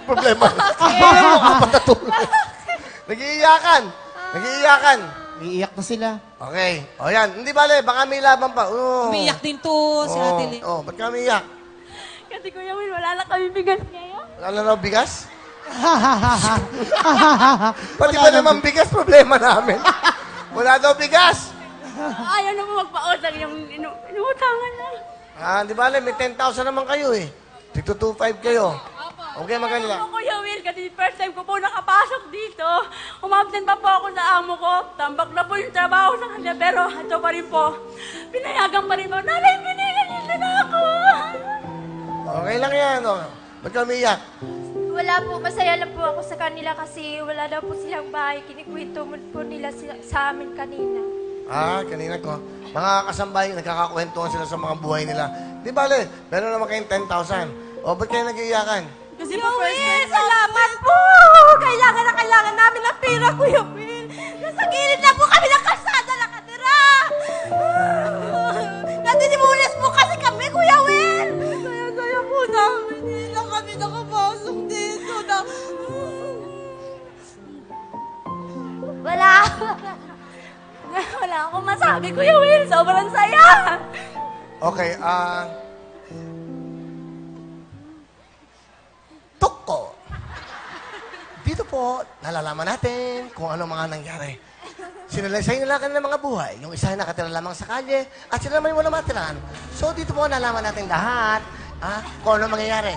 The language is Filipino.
Problema. Problema ka patatulog. Nag-iiyakan. Nag-iiyakan. Iiyak na sila. Okay. O yan. Hindi bale, baka may laban pa. Umiiyak din to si Ate Lee. Ba't ka umiiyak? Kasi Kuya Will, wala na kami bigas ngayon. Wala na raw bigas? Pati ba naman bigas, problema namin. Wala daw bigas. Ayaw na mo magpa-utang yung inuutangan na. Di bale, may 10,000 naman kayo eh. 225 kayo. Okay, maganda. Ako, Kuya Will, kasi first time ko po nakapasok dito. Umabsent pa po ako sa amo ko. Tambak na po yung trabaho sa kanya, pero ito pa rin po. Pinayagan pa rin po. Nanay, pinilan nila na ako. Okay lang yan. Ba't ka umiiyak? Wala po, masaya lang po ako sa kanila kasi wala daw po silang bahay. Kinikwento mo po nila sa amin kanina. Kanina ko. Mga kasambahay, nagkakakwentuhan sila sa mga buhay nila. Di bale, meron naman kayong 10,000. Ba't kayo nag-iiyakan? Kasi po first time salamat po! Kailangan na kailangan namin ng pera, Kuya Will. Nasa gilid na po kami ng kalsada nakatira. Natinimulis po kasi kami, Kuya Will. Kaya po namin. Hindi lang kami nakapasok dito na... Wala akong masabi, Kuya Will. Sobrang saya. Okay, Tuko. Dito po, nalalaman natin kung ano mga nangyari. Sinalaysay nila kanila mga buhay. Yung isa ay nakatira lamang sa kalye at sila naman wala matirahan. So dito po nalaman natin lahat kung ano mangyayari.